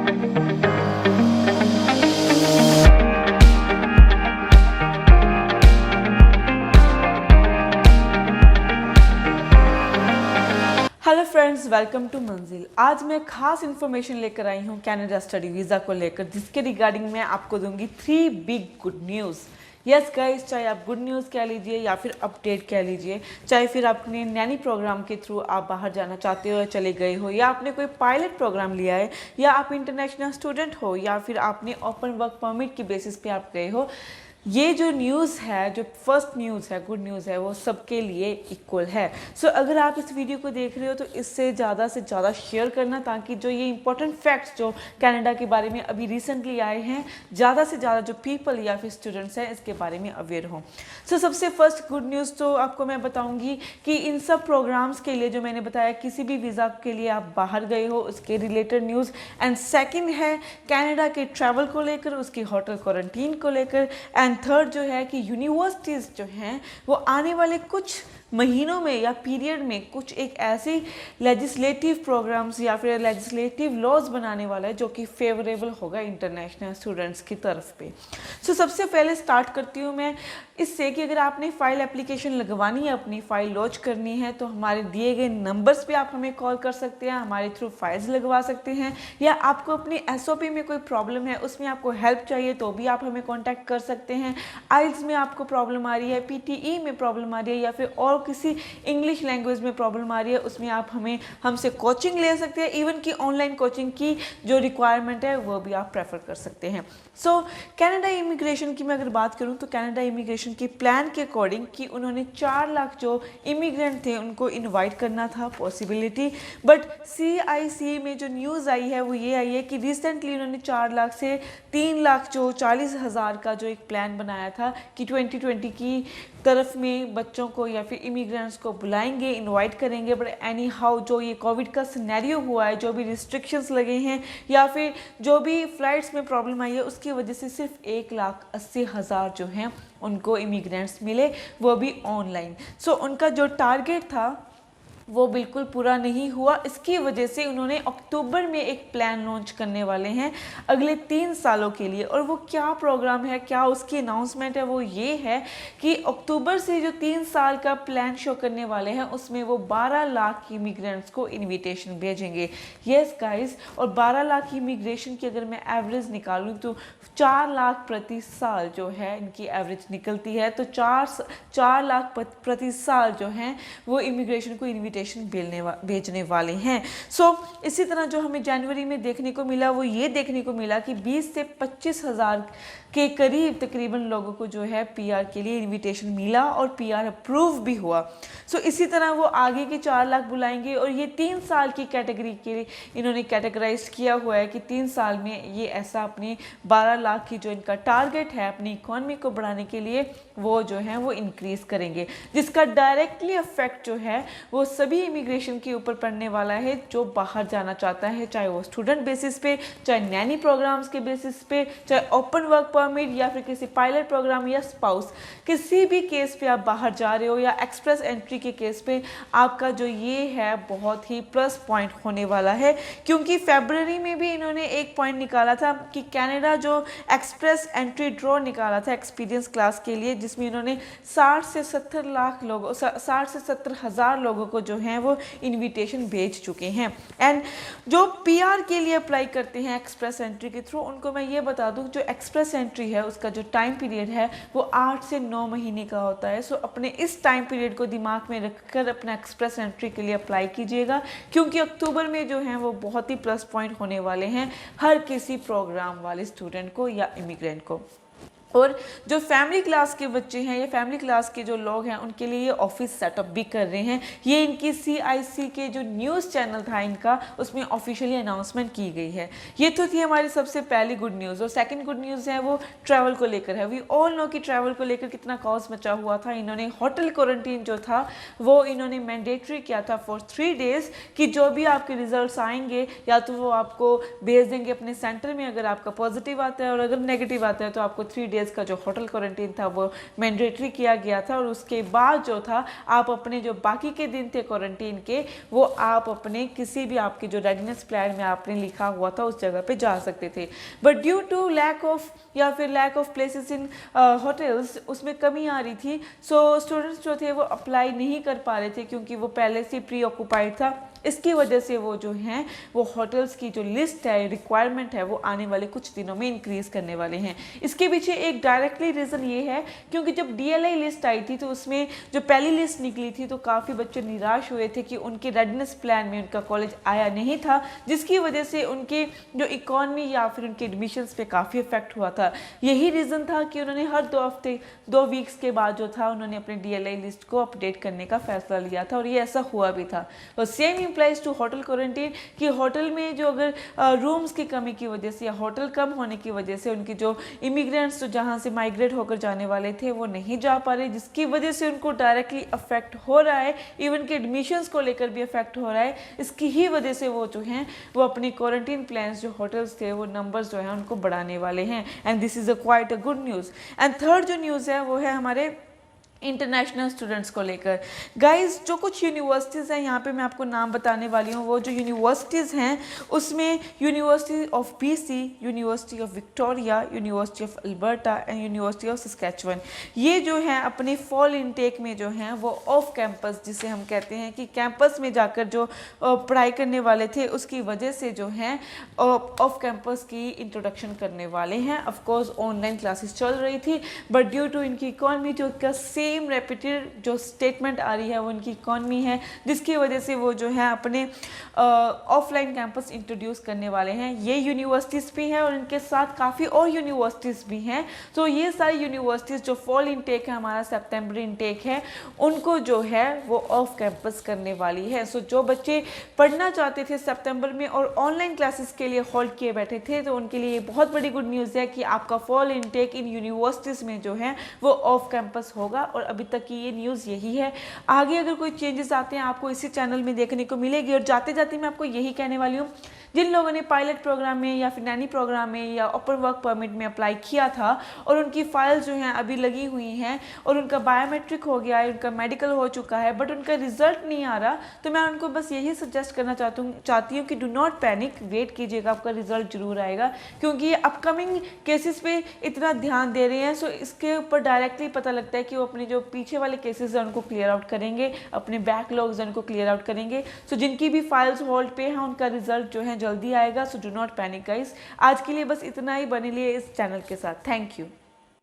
Hello friends, welcome to मंजिल। आज मैं खास इन्फॉर्मेशन लेकर आई हूँ कनाडा स्टडी वीज़ा को लेकर, जिसके रिगार्डिंग मैं आपको दूंगी 3 big good news. Yes guys, चाहे आप गुड न्यूज़ कह लीजिए या फिर अपडेट कह लीजिए, चाहे फिर अपने नैनी प्रोग्राम के थ्रू आप बाहर जाना चाहते हो या चले गए हो, या आपने कोई पायलट प्रोग्राम लिया है, या आप इंटरनेशनल स्टूडेंट हो, या फिर आपने ओपन वर्क परमिट की बेसिस पे आप गए हो, ये जो न्यूज़ है, जो फर्स्ट न्यूज़ है, गुड न्यूज़ है, वो सबके लिए इक्वल है। सो अगर आप इस वीडियो को देख रहे हो तो इससे ज़्यादा शेयर करना, ताकि जो ये इंपॉर्टेंट फैक्ट्स जो कनाडा के बारे में अभी रिसेंटली आए हैं, ज़्यादा से ज़्यादा जो पीपल या फिर स्टूडेंट्स हैं इसके बारे में अवेयर हों। सो सबसे फर्स्ट गुड न्यूज़ तो आपको मैं बताऊँगी कि इन सब प्रोग्राम्स के लिए जो मैंने बताया, किसी भी वीज़ा के लिए आप बाहर गए हो उसके रिलेटेड न्यूज़। एंड सेकेंड है कनाडा के ट्रैवल को लेकर, उसकी होटल क्वारंटीन को लेकर। एंड थर्ड जो है कि यूनिवर्सिटीज़ जो हैं वो आने वाले कुछ महीनों में या पीरियड में कुछ एक ऐसी लेजिस्लेटिव प्रोग्राम्स या फिर लेजिस्लेटिव लॉज बनाने वाला है जो कि फेवरेबल होगा इंटरनेशनल स्टूडेंट्स की तरफ पे। सो सबसे पहले स्टार्ट करती हूँ मैं इससे कि अगर आपने फ़ाइल एप्लीकेशन लगवानी है, अपनी फ़ाइल लॉन्च करनी है, तो हमारे दिए गए नंबर्स पे आप हमें कॉल कर सकते हैं, हमारे थ्रू फाइल्स लगवा सकते हैं। या आपको अपनी एसओपी में कोई प्रॉब्लम है, उसमें आपको हेल्प चाहिए, तो भी आप हमें कॉन्टैक्ट कर सकते हैं। आइल्स में आपको प्रॉब्लम आ रही है, पीटीई में प्रॉब्लम आ रही है, या फिर और किसी इंग्लिश लैंग्वेज में प्रॉब्लम आ रही है, उसमें आप हमसे कोचिंग ले सकते हैं। इवन कि ऑनलाइन कोचिंग की जो रिक्वायरमेंट है वो भी आप प्रेफर कर सकते हैं। सो कनाडा इमिग्रेशन की मैं अगर बात करूं तो कनाडा इमिग्रेशन के प्लान के अकॉर्डिंग कि उन्होंने 4 लाख जो इमिग्रेंट थे उनको इनवाइट करना था, पॉसिबिलिटी। बट CIC में जो न्यूज़ आई है वो ये आई है कि रिसेंटली उन्होंने 4 लाख से 3 लाख जो 40,000 का जो एक प्लान बनाया था कि 2020 की तरफ में बच्चों को या फिर इमिग्रेंट्स को बुलाएंगे, इनवाइट करेंगे। बट एनी हाउ जो ये कोविड का सिनेरियो हुआ है, जो भी रिस्ट्रिक्शंस लगे हैं या फिर जो भी फ्लाइट्स में प्रॉब्लम आई है, उसकी वजह से सिर्फ 1,80,000 जो हैं उनको इमिग्रेंट्स मिले, वो भी ऑनलाइन। सो उनका जो टारगेट था वो बिल्कुल पूरा नहीं हुआ। इसकी वजह से उन्होंने अक्टूबर में एक प्लान लॉन्च करने वाले हैं अगले 3 सालों के लिए। और वो क्या प्रोग्राम है, क्या उसकी अनाउंसमेंट है, वो ये है कि अक्टूबर से जो 3 साल का प्लान शो करने वाले हैं उसमें वो 12 लाख इमिग्रेंट्स को इनविटेशन भेजेंगे। यस गाइस, और 12 लाख इमिग्रेशन की अगर मैं एवरेज निकालूँ तो 4 लाख प्रति साल जो है इनकी एवरेज निकलती है। तो 4 लाख प्रति साल जो हैं वो इमिग्रेशन को इनविटेशन भेजने वाले हैं। सो इसी तरह जो हमें जनवरी में देखने को मिला वो ये देखने को मिला कि 20 से 25,000 के करीब तकरीबन लोगों को जो है PR के लिए इनविटेशन मिला और PR अप्रूव भी हुआ। सो इसी तरह वो आगे के 4 लाख बुलाएंगे। और ये 3 साल की कैटेगरी के लिए इन्होंने कैटेगराइज किया हुआ है कि 3 साल में ये ऐसा अपने 12 लाख की जो इनका टारगेट है अपनी इकोनॉमी को बढ़ाने के लिए वो जो है वो इंक्रीज करेंगे, जिसका डायरेक्टली अफेक्ट जो है वो सभी इमिग्रेशन के ऊपर पड़ने वाला है जो बाहर जाना चाहता है, चाहे वो स्टूडेंट बेसिस पे, चाहे नैनी प्रोग्राम्स के बेसिस पे, चाहे ओपन वर्क परमिट या फिर किसी पायलट प्रोग्राम या स्पाउस, किसी भी केस पे आप बाहर जा रहे हो या एक्सप्रेस एंट्री के केस पे आपका जो ये है बहुत ही प्लस पॉइंट होने वाला है। क्योंकि फरवरी में भी इन्होंने एक पॉइंट निकाला था कि कनाडा जो एक्सप्रेस एंट्री ड्रॉ निकाला था एक्सपीरियंस क्लास के लिए, जिसमें इन्होंने 60 से 70 हज़ार लोगों को जो हैं वो इनविटेशन भेज चुके हैं। एंड जो PR के लिए अप्लाई करते हैं एक्सप्रेस एंट्री के थ्रू, उनको मैं ये बता दूं जो एक्सप्रेस एंट्री है उसका जो टाइम पीरियड है वो 8 से 9 महीने का होता है। सो अपने इस टाइम पीरियड को दिमाग में रखकर अपना एक्सप्रेस एंट्री के लिए अप्लाई कीजिएगा, क्योंकि अक्टूबर में जो है वो बहुत ही प्लस पॉइंट होने वाले हैं हर किसी प्रोग्राम वाले स्टूडेंट को या इमिग्रेंट को। और जो फैमिली क्लास के बच्चे हैं या फैमिली क्लास के जो लोग हैं उनके लिए ये ऑफिस सेटअप भी कर रहे हैं। ये इनकी CIC के जो न्यूज़ चैनल था इनका, उसमें ऑफिशियली अनाउंसमेंट की गई है। ये तो थी हमारी सबसे पहली गुड न्यूज़। और सेकंड गुड न्यूज़ है वो ट्रैवल को लेकर है। वी ऑल नो कि ट्रैवल को लेकर कितना कॉज मचा हुआ था। इन्होंने होटल क्वारंटीन जो था वो इन्होंने मैंडेटरी किया था फॉर 3 डेज़ कि जो भी आपके रिजल्ट आएंगे या तो वो आपको भेज देंगे अपने सेंटर में अगर आपका पॉजिटिव आता है, और अगर नेगेटिव आता है तो आपको 3 डेज़ डेज़ का जो होटल क्वारंटीन था वो मैंडेटरी किया गया था, और उसके बाद जो था आप अपने जो बाकी के दिन थे क्वारंटीन के वो आप अपने किसी भी आपके जो रेडनेस प्लान में आपने लिखा हुआ था उस जगह पे जा सकते थे। But due to lack of या फिर lack of places in hotels उसमें कमी आ रही थी, सो स्टूडेंट्स जो थे वो अप्लाई नहीं कर पा रहे थे क्योंकि वो पहले से प्री ऑक्यूपाइड था। इसकी वजह से वो जो हैं वो होटल्स की जो लिस्ट है, रिक्वायरमेंट है, वो आने वाले कुछ दिनों में इंक्रीज़ करने वाले हैं। इसके पीछे एक डायरेक्टली रीज़न ये है क्योंकि जब DLI लिस्ट आई थी तो उसमें जो पहली लिस्ट निकली थी तो काफ़ी बच्चे निराश हुए थे कि उनके रेडनेस प्लान में उनका कॉलेज आया नहीं था, जिसकी वजह से उनके जो इकॉनमी या फिर उनके एडमिशन्स पे काफ़ी इफेक्ट हुआ था। यही रीज़न था कि उन्होंने हर 2 वीक्स के बाद जो था उन्होंने अपने DLI लिस्ट को अपडेट करने का फैसला लिया था, और ये ऐसा हुआ भी था। और same implies to hotel quarantine कि होटल में जो अगर रूम्स की कमी की वजह से या होटल कम होने की वजह से उनकी जो इमिग्रेंट्स जो जहाँ से माइग्रेट होकर जाने वाले थे वो नहीं जा पा रहे, जिसकी वजह से उनको डायरेक्टली अफेक्ट हो रहा है, इवन के एडमिशन्स को लेकर भी अफेक्ट हो रहा है। इसकी ही वजह से वो जो हैं वो अपनी क्वारंटीन प्लान्स जो होटल्स थे वो नंबर्स जो हैं उनको बढ़ाने वाले हैं, and this is a quite a good news. And third जो न्यूज़ है वो है हमारे इंटरनेशनल स्टूडेंट्स को लेकर। गाइस जो कुछ यूनिवर्सिटीज़ हैं यहाँ पे मैं आपको नाम बताने वाली हूँ, वो जो यूनिवर्सिटीज़ हैं उसमें university of BC, university of Victoria, university of Alberta and university of Saskatchewan, ये जो हैं अपने फॉल इनटेक में जो हैं वो ऑफ कैंपस, जिसे हम कहते हैं कि कैंपस में जाकर जो पढ़ाई करने वाले थे उसकी वजह से जो हैं ऑफ कैंपस की इंट्रोडक्शन करने वाले हैं। ऑफकोर्स ऑनलाइन क्लासेस चल रही थी, बट ड्यू टू इनकी इकॉनमी जो का सेम रेपिटेड जो स्टेटमेंट आ रही है वो उनकी इकॉनमी है, जिसकी वजह से वो जो है अपने ऑफलाइन कैंपस इंट्रोड्यूस करने वाले हैं। ये यूनिवर्सिटीज़ भी हैं और इनके साथ काफ़ी और यूनिवर्सिटीज़ भी हैं। तो ये सारी यूनिवर्सिटीज़ जो फॉल इनटेक है हमारा सितंबर इनटेक है उनको जो है वो ऑफ कैंपस करने वाली है। सो जो बच्चे पढ़ना चाहते थे सितंबर में और ऑनलाइन क्लासेस के लिए होल्ड किए बैठे थे तो उनके लिए बहुत बड़ी गुड न्यूज़ है कि आपका फॉल इनटेक इन यूनिवर्सिटीज़ में जो है वो ऑफ कैंपस होगा, और अभी तक की ये न्यूज़ यही है। आगे अगर कोई चेंजेस आते हैं आपको इसी चैनल में देखने को मिलेगी। और जाते जाते मैं आपको यही कहने वाली हूँ, जिन लोगों ने पायलट प्रोग्राम में या फिर नैनी प्रोग्राम में या ओपन वर्क परमिट में अप्लाई किया था और उनकी फाइल्स जो हैं अभी लगी हुई हैं और उनका बायोमेट्रिक हो गया है, उनका मेडिकल हो चुका है, बट उनका रिजल्ट नहीं आ रहा, तो मैं उनको बस यही सजेस्ट करना चाहती हूँ कि डू नॉट पैनिक, वेट कीजिएगा, आपका रिजल्ट जरूर आएगा। क्योंकि ये अपकमिंग केसेस पे इतना ध्यान दे रहे हैं, सो इसके ऊपर डायरेक्टली पता लगता है कि वो अपने जो पीछे वाले केसेस हैं उनको क्लियर आउट करेंगे, अपने बैकलॉग्स हैं उनको क्लियर आउट करेंगे। सो जिनकी भी फाइल्स होल्ड पे हैं उनका रिजल्ट जो है जल्दी आएगा। So do not panic guys. आज के लिए बस इतना ही, बने लिए इस चैनल के साथ। Thank you.